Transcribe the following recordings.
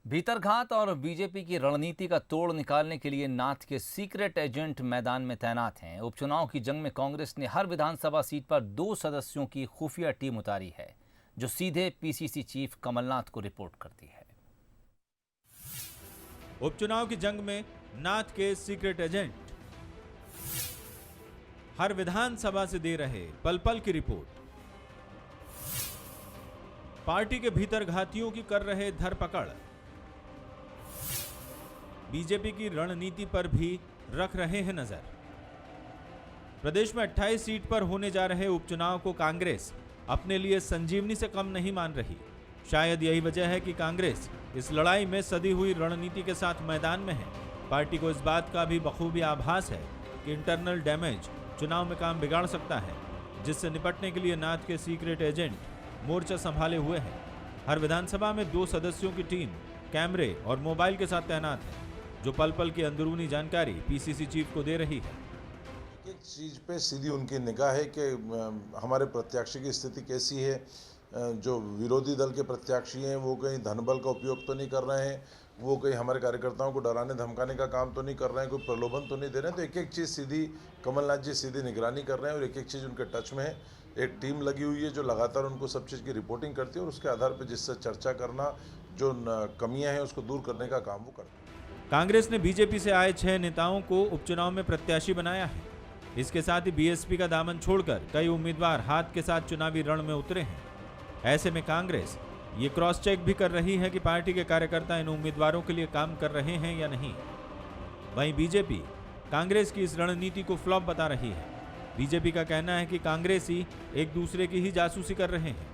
भीतरघात और बीजेपी की रणनीति का तोड़ निकालने के लिए नाथ के सीक्रेट एजेंट मैदान में तैनात हैं। उपचुनाव की जंग में कांग्रेस ने हर विधानसभा सीट पर 2 सदस्यों की खुफिया टीम उतारी है, जो सीधे पीसीसी चीफ कमलनाथ को रिपोर्ट करती है। उपचुनाव की जंग में नाथ के सीक्रेट एजेंट हर विधानसभा से दे रहे पल पल की रिपोर्ट। पार्टी के भीतर घातियों की कर रहे धरपकड़। बीजेपी की रणनीति पर भी रख रहे हैं नजर। प्रदेश में 28 सीट पर होने जा रहे उपचुनाव को कांग्रेस अपने लिए संजीवनी से कम नहीं मान रही। शायद यही वजह है कि कांग्रेस इस लड़ाई में सदी हुई रणनीति के साथ मैदान में है। पार्टी को इस बात का भी बखूबी आभास है कि इंटरनल डैमेज चुनाव में काम बिगाड़ सकता है, जिससे निपटने के लिए नाथ के सीक्रेट एजेंट मोर्चा संभाले हुए हैं। हर विधानसभा में 2 सदस्यों की टीम कैमरे और मोबाइल के साथ तैनात है, जो पल पल की अंदरूनी जानकारी पीसीसी चीफ को दे रही है। एक चीज़ पे सीधी उनकी निगाह है कि हमारे प्रत्याशी की स्थिति कैसी है। जो विरोधी दल के प्रत्याशी हैं वो कहीं धनबल का उपयोग तो नहीं कर रहे हैं, वो कहीं हमारे कार्यकर्ताओं को डराने धमकाने का काम तो नहीं कर रहे हैं, कोई प्रलोभन तो नहीं दे रहे हैं। तो एक एक चीज़ सीधी कमलनाथ जी सीधी निगरानी कर रहे हैं और एक एक चीज़ उनके टच में है। एक टीम लगी हुई है जो लगातार उनको सब चीज़ की रिपोर्टिंग करती है और उसके आधार पर जिससे चर्चा करना, जो कमियाँ हैं उसको दूर करने का काम वो करते हैं। कांग्रेस ने बीजेपी से आए 6 नेताओं को उपचुनाव में प्रत्याशी बनाया है। इसके साथ ही बीएसपी का दामन छोड़कर कई उम्मीदवार हाथ के साथ चुनावी रण में उतरे हैं। ऐसे में कांग्रेस ये क्रॉस चेक भी कर रही है कि पार्टी के कार्यकर्ता इन उम्मीदवारों के लिए काम कर रहे हैं या नहीं। वहीं बीजेपी कांग्रेस की इस रणनीति को फ्लॉप बता रही है। बीजेपी का कहना है कि कांग्रेसी एक दूसरे की ही जासूसी कर रहे हैं।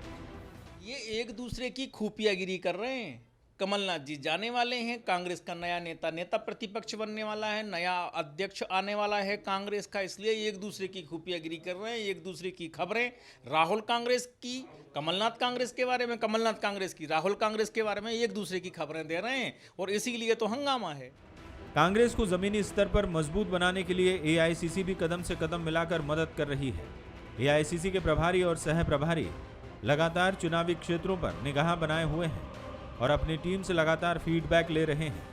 ये एक दूसरे की खुफियागिरी कर रहे हैं। कमलनाथ जी जाने वाले हैं, कांग्रेस का नया नेता प्रतिपक्ष बनने वाला है, नया अध्यक्ष आने वाला है कांग्रेस का, इसलिए एक दूसरे की खुफियागिरी कर रहे हैं। एक दूसरे की खबरें, राहुल कांग्रेस की कमलनाथ कांग्रेस के बारे में, कमलनाथ कांग्रेस की राहुल कांग्रेस के बारे में एक दूसरे की खबरें दे रहे हैं और इसीलिए तो हंगामा है। कांग्रेस को जमीनी स्तर पर मजबूत बनाने के लिए एआईसीसी भी कदम से कदम मिलाकर मदद कर रही है। एआईसीसी के प्रभारी और सह प्रभारी लगातार चुनावी क्षेत्रों पर निगाह बनाए हुए हैं और अपनी टीम से लगातार फीडबैक ले रहे हैं।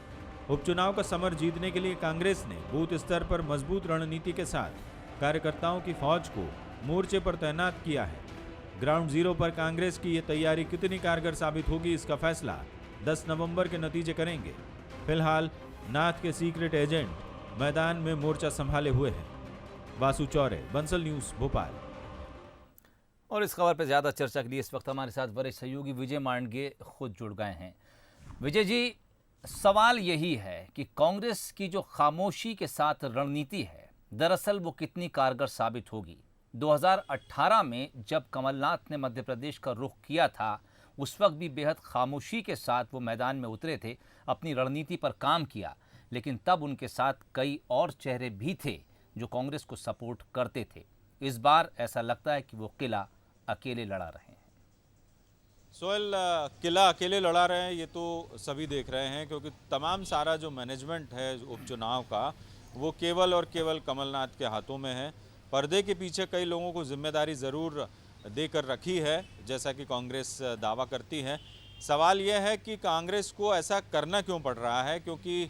उपचुनाव का समर जीतने के लिए कांग्रेस ने बूथ स्तर पर मजबूत रणनीति के साथ कार्यकर्ताओं की फौज को मोर्चे पर तैनात किया है। ग्राउंड जीरो पर कांग्रेस की ये तैयारी कितनी कारगर साबित होगी, इसका फैसला 10 नवंबर के नतीजे करेंगे। फिलहाल नाथ के सीक्रेट एजेंट मैदान में मोर्चा संभाले हुए हैं। वासु चौरे, बंसल न्यूज, भोपाल। और इस खबर पर ज़्यादा चर्चा के लिए इस वक्त हमारे साथ वरिष्ठ सहयोगी विजय मांडगे खुद जुड़ गए हैं। विजय जी, सवाल यही है कि कांग्रेस की जो खामोशी के साथ रणनीति है, दरअसल वो कितनी कारगर साबित होगी। 2018 में जब कमलनाथ ने मध्य प्रदेश का रुख किया था, उस वक्त भी बेहद खामोशी के साथ वो मैदान में उतरे थे, अपनी रणनीति पर काम किया, लेकिन तब उनके साथ कई और चेहरे भी थे जो कांग्रेस को सपोर्ट करते थे। इस बार ऐसा लगता है कि वो किला अकेले लड़ा रहे हैं। सोहेल, किला अकेले लड़ा रहे हैं ये तो सभी देख रहे हैं, क्योंकि तमाम सारा जो मैनेजमेंट है उपचुनाव का वो केवल और केवल कमलनाथ के हाथों में है। पर्दे के पीछे कई लोगों को जिम्मेदारी ज़रूर देकर रखी है, जैसा कि कांग्रेस दावा करती है। सवाल यह है कि कांग्रेस को ऐसा करना क्यों पड़ रहा है, क्योंकि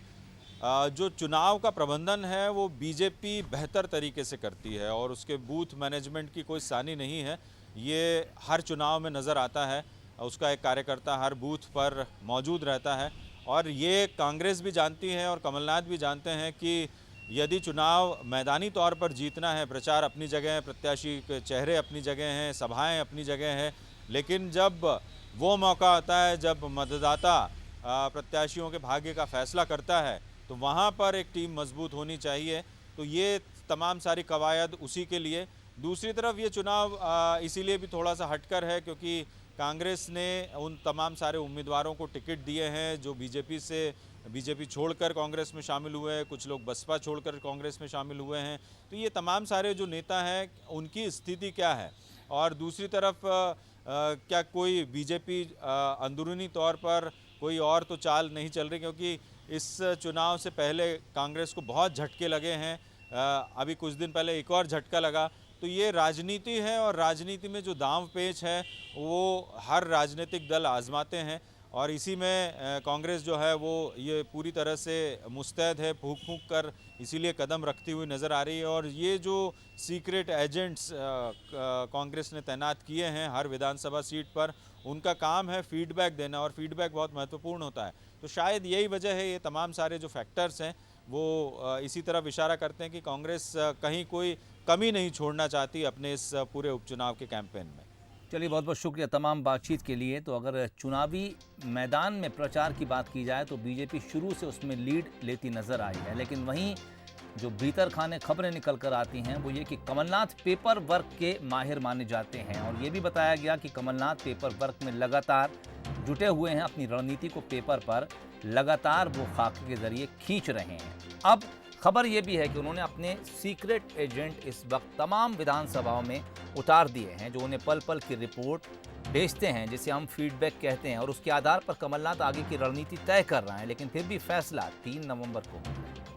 जो चुनाव का प्रबंधन है वो बीजेपी बेहतर तरीके से करती है और उसके बूथ मैनेजमेंट की कोई सानी नहीं है। ये हर चुनाव में नज़र आता है, उसका एक कार्यकर्ता हर बूथ पर मौजूद रहता है और ये कांग्रेस भी जानती है और कमलनाथ भी जानते हैं कि यदि चुनाव मैदानी तौर पर जीतना है, प्रचार अपनी जगह है, प्रत्याशी के चेहरे अपनी जगह हैं, सभाएं अपनी जगह हैं, लेकिन जब वो मौका आता है जब मतदाता प्रत्याशियों के भाग्य का फैसला करता है, तो वहाँ पर एक टीम मजबूत होनी चाहिए। तो ये तमाम सारी कवायद उसी के लिए। दूसरी तरफ ये चुनाव इसीलिए भी थोड़ा सा हटकर है क्योंकि कांग्रेस ने उन तमाम सारे उम्मीदवारों को टिकट दिए हैं जो बीजेपी छोड़कर कांग्रेस में शामिल हुए हैं, कुछ लोग बसपा छोड़कर कांग्रेस में शामिल हुए हैं। तो ये तमाम सारे जो नेता हैं उनकी स्थिति क्या है, और दूसरी तरफ क्या कोई बीजेपी अंदरूनी तौर पर कोई और तो चाल नहीं चल रही, क्योंकि इस चुनाव से पहले कांग्रेस को बहुत झटके लगे हैं। अभी कुछ दिन पहले एक और झटका लगा। तो ये राजनीति है और राजनीति में जो दांव पेच है वो हर राजनीतिक दल आजमाते हैं और इसी में कांग्रेस जो है वो ये पूरी तरह से मुस्तैद है, फूंक फूंक कर इसीलिए कदम रखती हुई नज़र आ रही है। और ये जो सीक्रेट एजेंट्स कांग्रेस ने तैनात किए हैं हर विधानसभा सीट पर, उनका काम है फीडबैक देना, और फीडबैक बहुत महत्वपूर्ण होता है। तो शायद यही वजह है, ये तमाम सारे जो फैक्टर्स हैं वो इसी तरफ इशारा करते हैं कि कांग्रेस कहीं कोई कमी नहीं छोड़ना चाहती अपने इस पूरे उपचुनाव के कैंपेन में। चलिए, बहुत बहुत शुक्रिया तमाम बातचीत के लिए। तो अगर चुनावी मैदान में प्रचार की बात की जाए तो बीजेपी शुरू से उसमें लीड लेती नजर आई है, लेकिन वहीं जो भीतर खाने खबरें निकल कर आती हैं वो ये कि कमलनाथ पेपर वर्क के माहिर माने जाते हैं, और ये भी बताया गया कि कमलनाथ पेपर वर्क में लगातार जुटे हुए हैं, अपनी रणनीति को पेपर पर लगातार वो खाके के जरिए खींच रहे हैं। अब खबर ये भी है कि उन्होंने अपने सीक्रेट एजेंट इस वक्त तमाम विधानसभाओं में उतार दिए हैं, जो उन्हें पल पल की रिपोर्ट भेजते हैं, जिसे हम फीडबैक कहते हैं, और उसके आधार पर कमलनाथ आगे की रणनीति तय कर रहे हैं। लेकिन फिर भी फैसला 3 नवंबर को होगा।